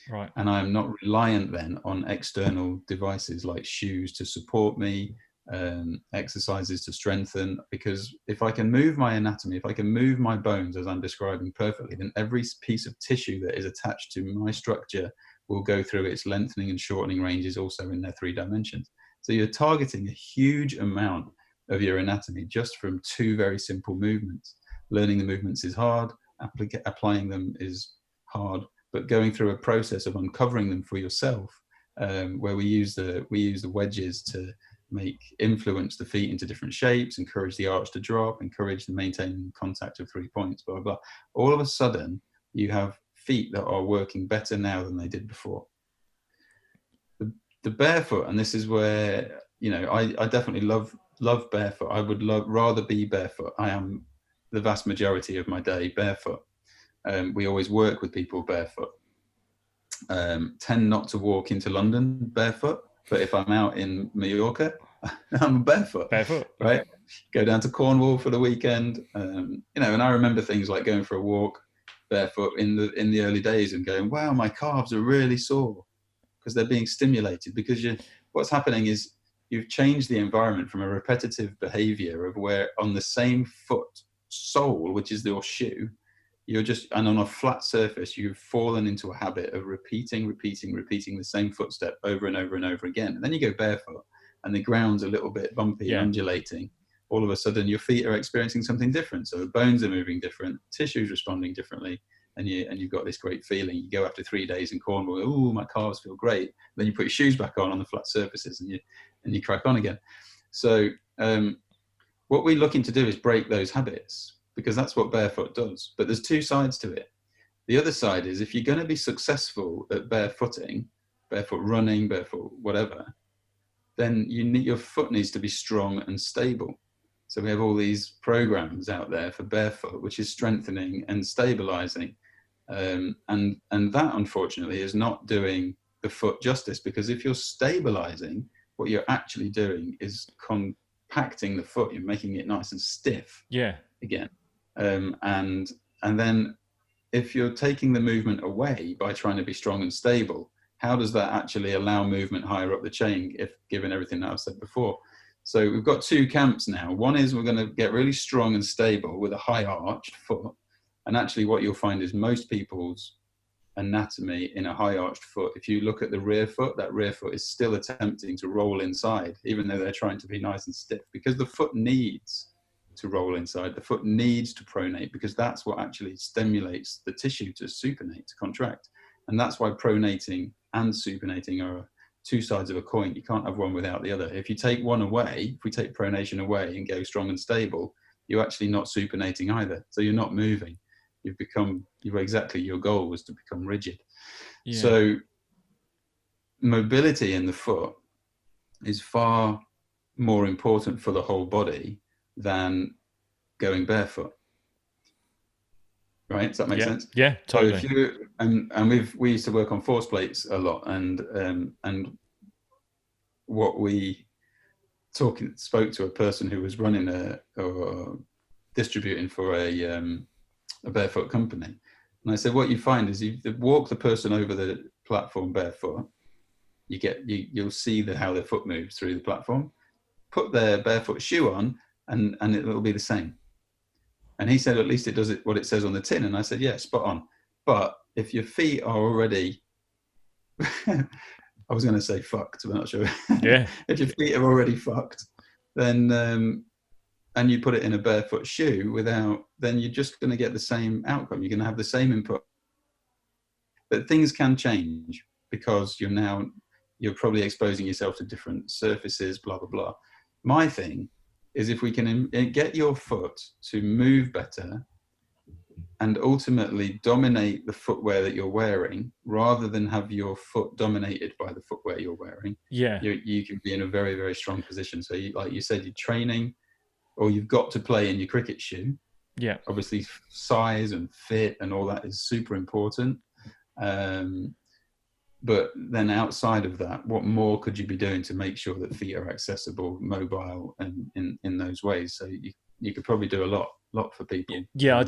Right. And I am not reliant then on external devices like shoes to support me, exercises to strengthen, because if I can move my anatomy, if I can move my bones as I'm describing perfectly, then every piece of tissue that is attached to my structure will go through its lengthening and shortening ranges also in their 3 dimensions. So you're targeting a huge amount of your anatomy just from 2 very simple movements. Learning the movements is hard, applying them is hard, but going through a process of uncovering them for yourself, where we use the wedges to influence the feet into different shapes, encourage the arch to drop, encourage the maintaining contact of 3 points, blah, blah, blah. All of a sudden, you have feet that are working better now than they did before. The barefoot, and this is where, you know, I definitely love barefoot. I would rather be barefoot. I am the vast majority of my day barefoot. We always work with people barefoot. Tend not to walk into London barefoot, but if I'm out in Mallorca, I'm barefoot. Right? Go down to Cornwall for the weekend. You know, and I remember things like going for a walk barefoot in the early days and going, wow, my calves are really sore because they're being stimulated. Because what's happening is you've changed the environment from a repetitive behavior of where on the same foot sole, which is your shoe, and on a flat surface, you've fallen into a habit of repeating the same footstep over and over and over again. And then you go barefoot and the ground's a little bit bumpy and undulating. All of a sudden your feet are experiencing something different. So the bones are moving different, tissue's responding differently. And you've got this great feeling. You go after 3 days in Cornwall, oh, my calves feel great. Then you put your shoes back on the flat surfaces and you crack on again. So what we're looking to do is break those habits, because that's what barefoot does. But there's 2 sides to it. The other side is if you're going to be successful at barefooting, barefoot running, barefoot whatever, then your foot needs to be strong and stable. So we have all these programs out there for barefoot, which is strengthening and stabilizing. And that, unfortunately, is not doing the foot justice, because if you're stabilizing, what you're actually doing is compacting the foot. You're making it nice and stiff again. And then if you're taking the movement away by trying to be strong and stable, how does that actually allow movement higher up the chain, if given everything that I've said before? So we've got 2 camps now. One is we're going to get really strong and stable with a high arched foot. And actually what you'll find is most people's anatomy in a high arched foot, if you look at the rear foot, that rear foot is still attempting to roll inside, even though they're trying to be nice and stiff, because the foot needs to roll inside. The foot needs to pronate, because that's what actually stimulates the tissue to supinate, to contract. And that's why pronating and supinating are two sides of a coin. You can't have one without the other. If you take one away, if we take pronation away and go strong and stable, you're actually not supinating either. So you're not moving. Your goal was to become rigid. Yeah. So mobility in the foot is far more important for the whole body than going barefoot. Right? Does that make sense? Yeah, totally. So if you, we used to work on Forceplates a lot, and what we spoke to a person who was running or distributing for a barefoot company, and I said, what you find is you walk the person over the platform barefoot, you'll see how their foot moves through the platform. Put their barefoot shoe on, and it'll be the same. And he said, at least it does what it says on the tin. And I said, yeah, spot on. But if your feet are already, I was going to say fucked, but I'm not sure. Yeah. If your feet are already fucked, then, and you put it in a barefoot shoe then you're just going to get the same outcome. You're going to have the same input. But things can change, because you're probably exposing yourself to different surfaces, blah, blah, blah. My thing is, if we can get your foot to move better and ultimately dominate the footwear that you're wearing, rather than have your foot dominated by the footwear you're wearing, you can be in a very, very strong position. So like you said, you're training, or you've got to play in your cricket shoe. Yeah. Obviously size and fit and all that is super important. But then outside of that, what more could you be doing to make sure that feet are accessible, mobile, and in those ways? So you could probably do a lot for people. Yeah,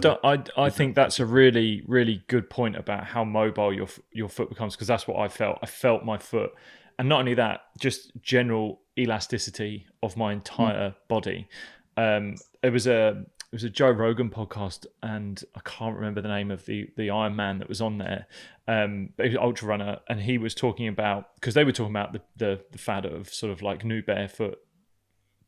I think that's a really, really good point about how mobile your foot becomes, because that's what I felt. I felt my foot, and not only that, just general elasticity of my entire body. It was a Joe Rogan podcast, and I can't remember the name of the Iron Man that was on there. But he was an ultra runner, and he was talking about, because they were talking about the fad of sort of like new barefoot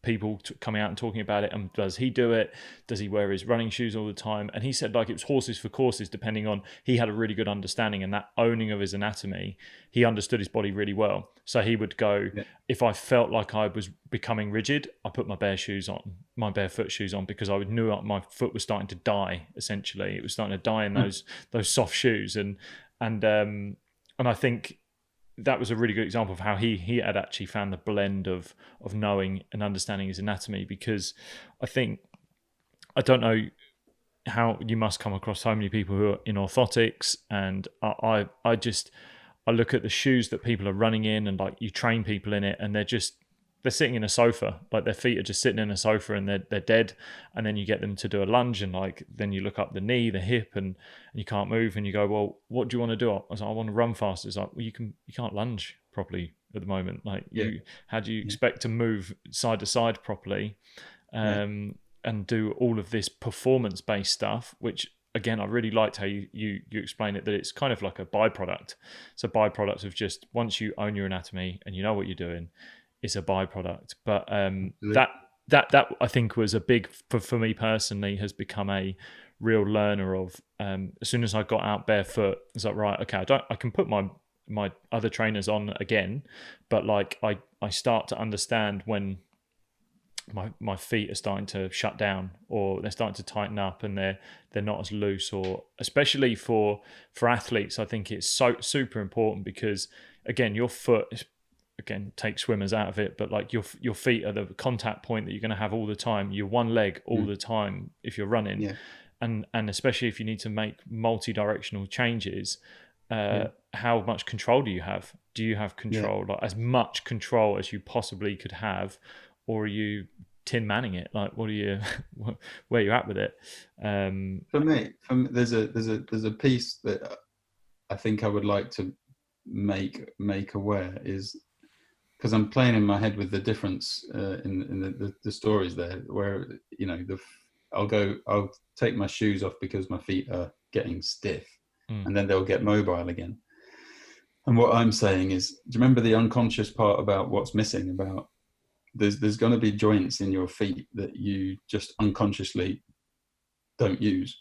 people coming out and talking about it, and does he do it? Does he wear his running shoes all the time? And he said, like, it was horses for courses, depending on, he had a really good understanding and that owning of his anatomy. He understood his body really well. So he would go, if I felt like I was becoming rigid, I put my barefoot shoes on, because I knew my foot was starting to die. Essentially, it was starting to die in those soft shoes, and I think that was a really good example of how he had actually found the blend of knowing and understanding his anatomy. Because I don't know how you must come across so many people who are in orthotics, and I look at the shoes that people are running in, and like, you train people in it, and they're sitting in a sofa, like their feet are just sitting in a sofa, and they're dead. And then you get them to do a lunge, and like, then you look up the knee, the hip, and you can't move, and you go, well, what do you want to do? I was like, I want to run faster. It's like, well, you can't lunge properly at the moment. Like, how do you expect to move side to side properly, and do all of this performance based stuff, which, again, I really liked how you explain it, that it's kind of like a byproduct. It's a byproduct of just, once you own your anatomy and you know what you're doing, it's a byproduct. But that I think was a big, for me personally, has become a real learner of, as soon as I got out barefoot, it's like, right, okay, I can put my other trainers on again, but like, I start to understand when my feet are starting to shut down, or they're starting to tighten up, and they're not as loose, or especially for athletes, I think it's so super important, because again, your foot, again, take swimmers out of it, but like, your feet are the contact point that you're going to have all the time. You're one leg all the time if you're running, and especially if you need to make multi-directional changes. How much control do you have? Do you have control, like as much control as you possibly could have, or are you Tin Manning it? Like, what are you, where are you at with it? For me, there's a piece that I think I would like to make aware, is because I'm playing in my head with the difference in the stories there, where, you know, I'll take my shoes off because my feet are getting stiff, Mm. and then they'll get mobile again. And what I'm saying is, do you remember the unconscious part about what's missing? About there's going to be joints in your feet that you just unconsciously don't use,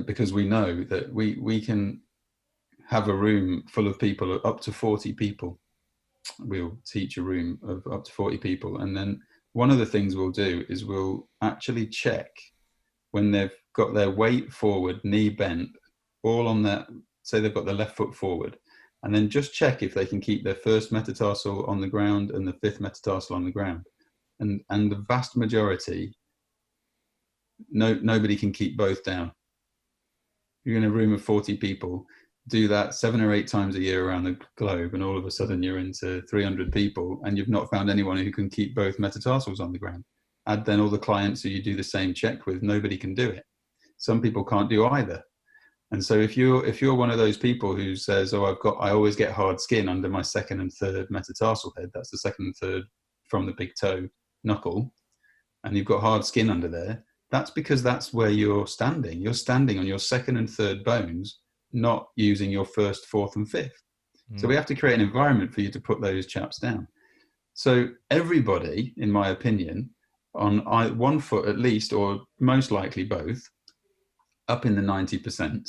because we know that we can have a room full of people, up to 40 people. We'll teach a room of up to 40 people, and then one of the things we'll do is we'll actually check when they've got their weight forward, knee bent, all on that. Say they've got their left foot forward, and then just check if they can keep their first metatarsal on the ground and the fifth metatarsal on the ground. And the vast majority, nobody can keep both down. You're in a room of 40 people, do that 7 or 8 times a year around the globe, and all of a sudden you're into 300 people, and you've not found anyone who can keep both metatarsals on the ground. Add then all the clients who you do the same check with, nobody can do it. Some people can't do either. And so if you're one of those people who says, oh, I always get hard skin under my second and third metatarsal head, that's the second and third from the big toe knuckle, and you've got hard skin under there, that's because that's where you're standing. You're standing on your second and third bones, not using your first, fourth, and fifth. So we have to create an environment for you to put those chaps down. So everybody, in my opinion, on one foot at least, or most likely both, up in the 90%,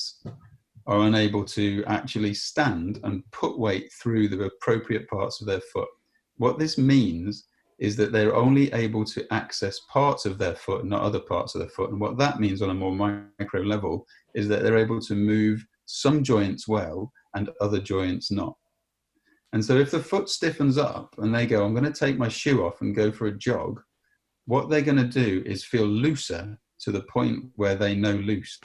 are unable to actually stand and put weight through the appropriate parts of their foot. What this means is that they're only able to access parts of their foot, not other parts of their foot. And what that means on a more micro level is that they're able to move some joints well and other joints not. And so if the foot stiffens up and they go, I'm going to take my shoe off and go for a jog, what they're going to do is feel looser to the point where they know loose.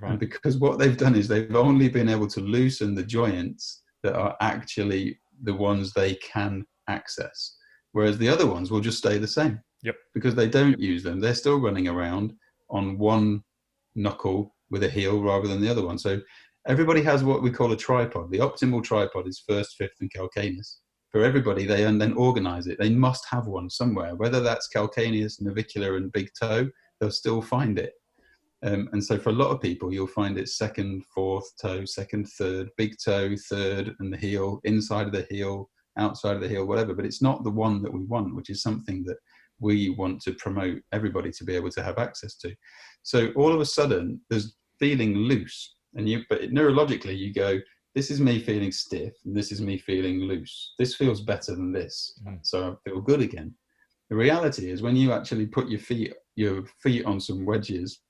Right. And because what they've done is they've only been able to loosen the joints that are actually the ones they can access. Whereas the other ones will just stay the same. Yep. Because they don't use them. They're still running around on one knuckle with a heel rather than the other one. So everybody has what we call a tripod. The optimal tripod is first, fifth, and calcaneus. For everybody, they then organize it. They must have one somewhere. Whether that's calcaneus, navicular, and big toe, they'll still find it. And so for a lot of people, you'll find it second, fourth toe, second, third, big toe, third, and the heel, inside of the heel, outside of the heel, whatever. But it's not the one that we want, which is something that we want to promote everybody to be able to have access to. So all of a sudden, there's feeling loose. But neurologically, you go, this is me feeling stiff, and this is me feeling loose. This feels better than this. So I feel good again. The reality is when you actually put your feet on some wedges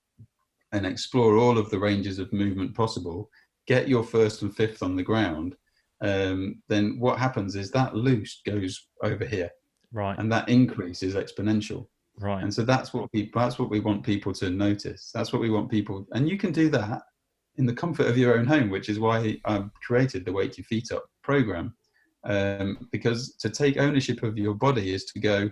and explore all of the ranges of movement possible, get your first and fifth on the ground, then what happens is that loose goes over here. Right. And that increase is exponential. Right. And so that's what we want people to notice. That's what we want people, and you can do that in the comfort of your own home, which is why I've created the Wake Your Feet Up program. Because to take ownership of your body is to go,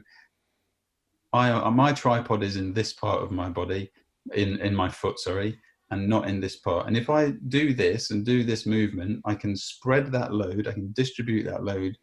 my tripod is in this part of my body, in my foot, sorry, and not in this part. And if I do this and do this movement, I can spread that load, I can distribute that load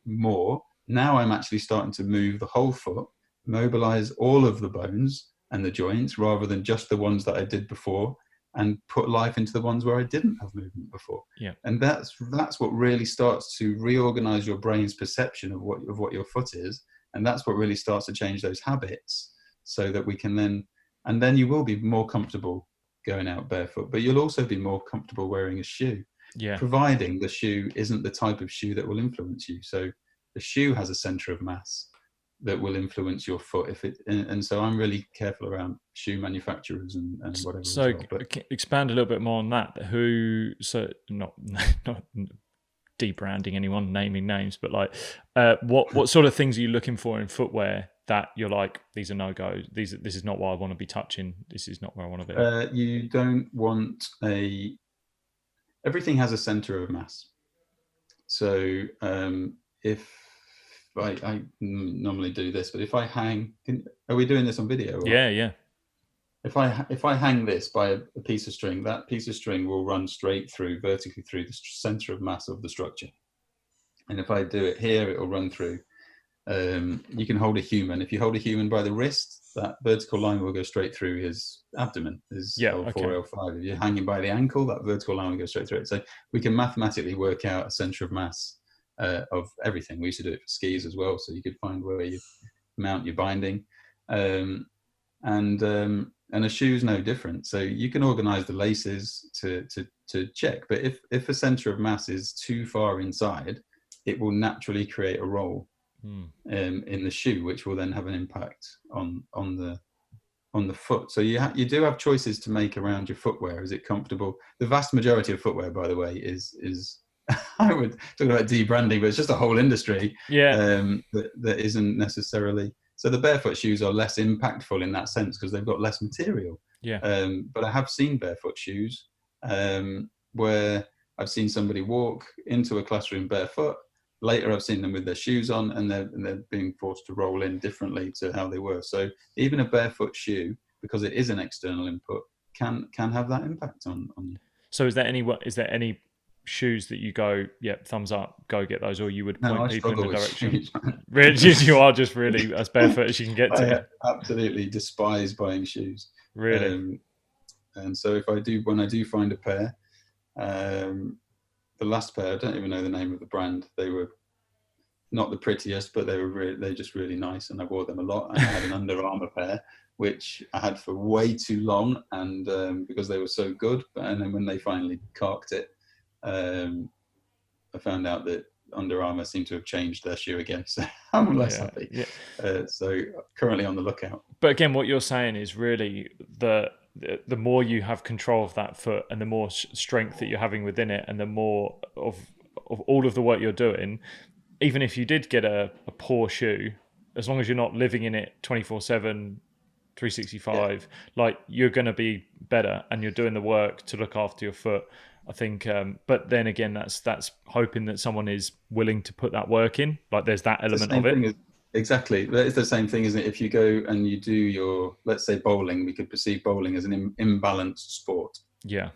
more. Now I'm actually starting to move the whole foot, mobilize all of the bones and the joints rather than just the ones that I did before, and put life into the ones where I didn't have movement before. Yeah. And that's what really starts to reorganize your brain's perception of what your foot is. And that's what really starts to change those habits, so that we can then you will be more comfortable going out barefoot, but you'll also be more comfortable wearing a shoe. Yeah. Providing the shoe isn't the type of shoe that will influence you. So the shoe has a center of mass that will influence your foot. And so I'm really careful around shoe manufacturers and whatever. So expand a little bit more on that. Not debranding anyone, naming names, but like what sort of things are you looking for in footwear that you're like, these are no-go, this is not what I want to be touching, this is not where I want to be? You don't want everything has a center of mass. So if I normally do this, but if I hang, are we doing this on video? Or? Yeah. If I hang this by a piece of string, that piece of string will run straight through, vertically through the center of mass of the structure. And if I do it here, it will run through. You can hold a human. If you hold a human by the wrist, that vertical line will go straight through his abdomen, his L4, L5. If you're hanging by the ankle, that vertical line will go straight through it. So we can mathematically work out a center of mass of everything. We used to do it for skis as well, so you could find where you mount your binding. And a shoe's no different. So you can organize the laces to check, but if a center of mass is too far inside, it will naturally create a roll in the shoe, which will then have an impact on the foot. So you do have choices to make around your footwear. Is it comfortable? The vast majority of footwear, by the way, is I would talk about debranding, but it's just a whole industry that isn't necessarily. So the barefoot shoes are less impactful in that sense because they've got less material. But I have seen barefoot shoes where I've seen somebody walk into a classroom barefoot. Later, I've seen them with their shoes on, and they're being forced to roll in differently to how they were. So even a barefoot shoe, because it is an external input, can have that impact on you. So is there any shoes that you go, thumbs up, go get those, or you would point people in the direction? Shoes, really, you are just really as barefoot as you can get to. I absolutely despise buying shoes. Really. And so when I do find a pair, the last pair, I don't even know the name of the brand. They were not the prettiest, but they're just really nice, and I wore them a lot. And I had an Under Armour pair, which I had for way too long, and because they were so good. And then when they finally carked it, I found out that Under Armour seemed to have changed their shoe again, so I'm less happy. So currently on the lookout. But again, what you're saying is really the more you have control of that foot, and the more strength that you're having within it, and the more of all of the work you're doing, even if you did get a poor shoe, as long as you're not living in it 24/7, 365, like you're going to be better, and you're doing the work to look after your foot. I think, but then again, that's hoping that someone is willing to put that work in. Like there's that element of it. Exactly. That is the same thing, isn't it? If you go and you do let's say bowling, we could perceive bowling as an imbalanced sport. Yeah.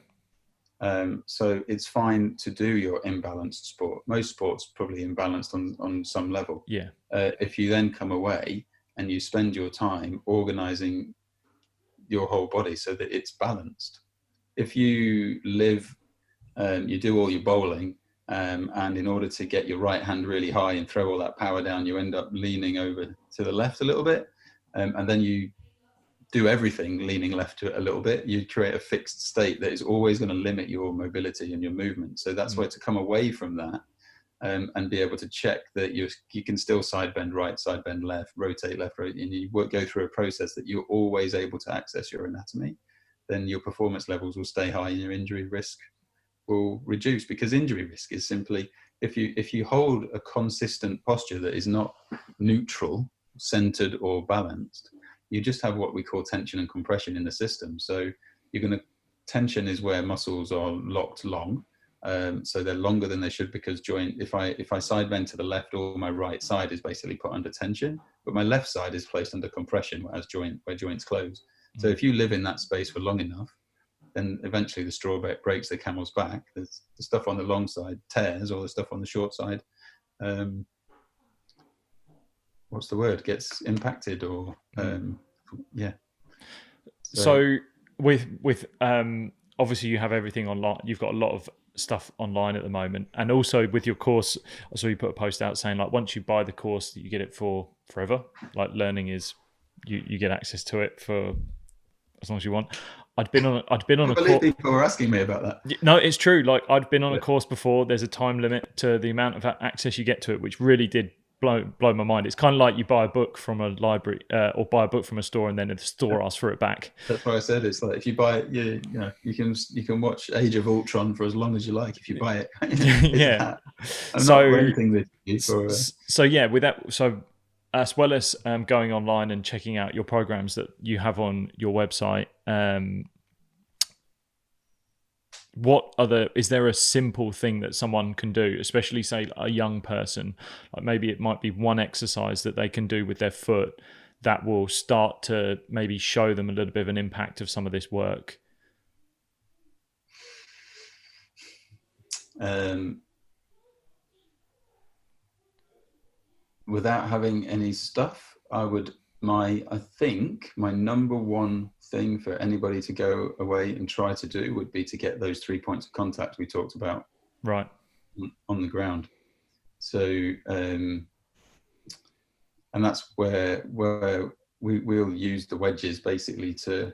So it's fine to do your imbalanced sport. Most sports probably imbalanced on some level. Yeah. If you then come away and you spend your time organizing your whole body so that it's balanced. If you live, you do all your bowling, and in order to get your right hand really high and throw all that power down, you end up leaning over to the left a little bit, and then you do everything leaning left to it a little bit. You create a fixed state that is always going to limit your mobility and your movement. So that's why to come away from that and be able to check that you can still side bend right, side bend left, rotate, and you go through a process that you're always able to access your anatomy, then your performance levels will stay high and your injury risk will reduce. Because injury risk is simply if you hold a consistent posture that is not neutral, centered or balanced, you just have what we call tension and compression in the system. So tension is where muscles are locked long. So they're longer than they should, because if I side bend to the left, all my right side is basically put under tension, but my left side is placed under compression where joints close. So if you live in that space for long enough, then eventually the straw breaks the camel's back. The stuff on the long side tears, or the stuff on the short side, what's the word? Gets impacted, or So with obviously you have everything online. You've got a lot of stuff online at the moment, and also with your course, I saw you put a post out saying like once you buy the course, you get it for forever. Like learning is you get access to it for as long as you want. I'd been on a course. People were asking me about that. No, it's true. Like I'd been on a course before. There's a time limit to the amount of access you get to it, which really did blow my mind. It's kind of like you buy a book from a library or buy a book from a store, and then the store asks for it back. That's why I said it's like if you buy it, you can watch Age of Ultron for as long as you like if you buy it. Yeah. I'm not renting this for. So yeah, with that, so as well as going online and checking out your programs that you have on your website, is there a simple thing that someone can do, especially say a young person, like maybe it might be one exercise that they can do with their foot that will start to maybe show them a little bit of an impact of some of this work? Without having any stuff, I would I think my number one thing for anybody to go away and try to do would be to get those 3 points of contact we talked about Right. on the ground. So, and that's where we'll use the wedges basically to,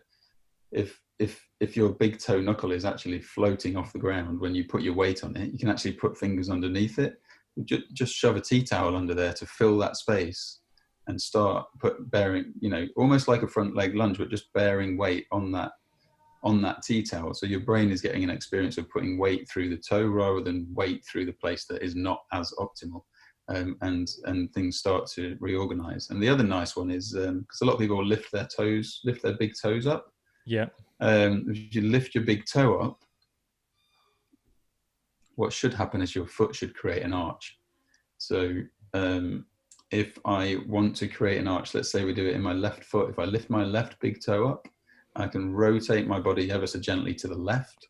if your big toe knuckle is actually floating off the ground when you put your weight on it, you can actually put fingers underneath it. Just shove a tea towel under there to fill that space and start bearing, almost like a front leg lunge, but just bearing weight on that tea towel. So your brain is getting an experience of putting weight through the toe rather than weight through the place that is not as optimal. And things start to reorganize. And the other nice one is, because a lot of people will lift their big toes up. Yeah. If you lift your big toe up, what should happen is your foot should create an arch. So if I want to create an arch, let's say we do it in my left foot, if I lift my left big toe up, I can rotate my body ever so gently to the left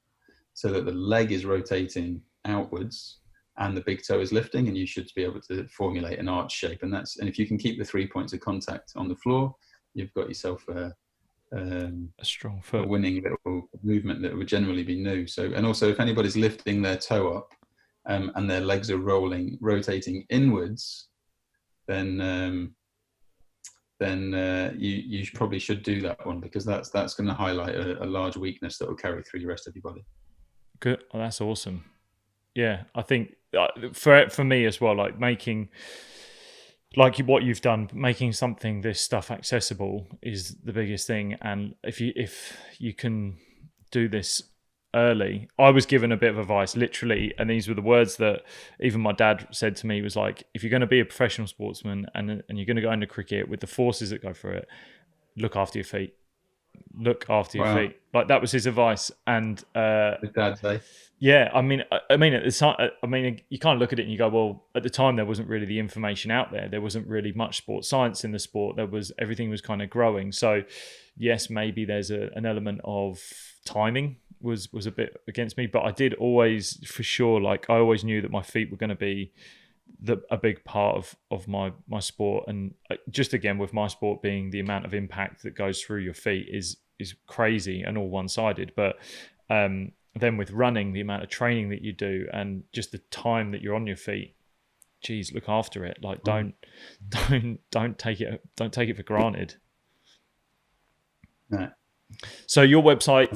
so that the leg is rotating outwards and the big toe is lifting, and you should be able to formulate an arch shape. And if you can keep the 3 points of contact on the floor, you've got yourself a strong foot, a winning little movement that would generally be new. So, and also if anybody's lifting their toe up and their legs are rotating inwards, then you probably should do that one, because that's going to highlight a large weakness that will carry through the rest of your body. Good. Oh, that's awesome. Yeah, I think for me as well, like making, like what you've done, making something, this stuff accessible is the biggest thing. And if you can do this early, I was given a bit of advice, literally, and these were the words that even my dad said to me, was like, if you're going to be a professional sportsman and you're going to go into cricket with the forces that go through it, look after your feet. Look after your feet. Like, that was his advice. And the dad say. Yeah, I mean, at the time, you can't look at it and you go, well, at the time there wasn't really the information out there. There wasn't really much sports science in the sport. Everything was kind of growing. So, yes, maybe there's an element of timing was a bit against me, but I did always, for sure, like I always knew that my feet were going to be a big part of my sport. And just again, with my sport being the amount of impact that goes through your feet is crazy and all one-sided. But then with running, the amount of training that you do and just the time that you're on your feet, geez, look after it. Like, don't take it for granted. No. So your website,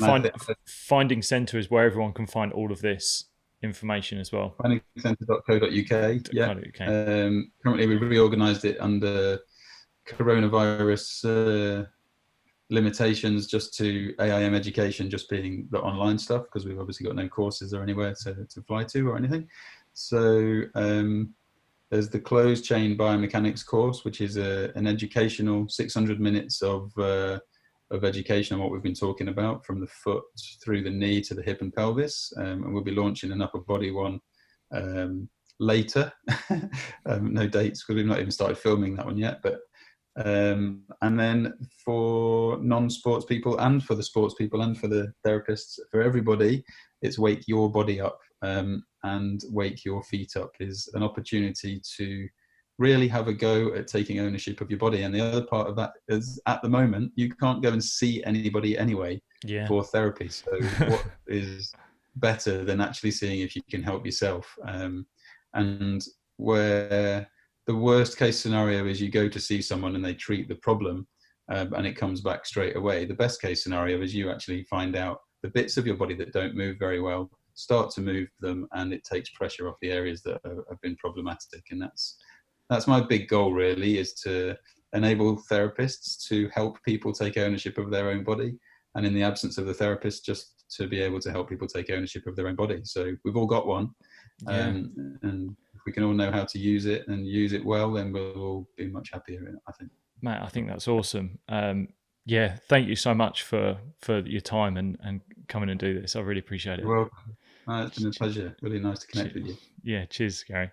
Finding Centre, is where everyone can find all of this information as well. findingcentre.co.uk. Yeah. Currently we've reorganised it under coronavirus limitations just to AIM education, just being the online stuff, because we've obviously got no courses or anywhere to fly to or anything. So there's the closed chain biomechanics course, which is an educational 600 minutes of education on what we've been talking about, from the foot through the knee to the hip and pelvis. And we'll be launching an upper body one later. No dates, because we've not even started filming that one yet. But and then for non-sports people and for the sports people and for the therapists, for everybody, it's Wake Your Body Up, and Wake Your Feet Up is an opportunity to really have a go at taking ownership of your body. And the other part of that is, at the moment, you can't go and see anybody anyway for therapy. So what is better than actually seeing if you can help yourself? And where the worst case scenario is you go to see someone and they treat the problem and it comes back straight away. The best case scenario is you actually find out the bits of your body that don't move very well, start to move them, and it takes pressure off the areas that have been problematic. And that's my big goal, really, is to enable therapists to help people take ownership of their own body. And in the absence of the therapist, just to be able to help people take ownership of their own body. So we've all got one. And if we can all know how to use it and use it well, then we'll all be much happier, I think. Matt, I think that's awesome. Yeah, thank you so much for your time and coming and do this. I really appreciate it. You're welcome. It's been a pleasure. Really nice to connect with you. Yeah, cheers, Gary.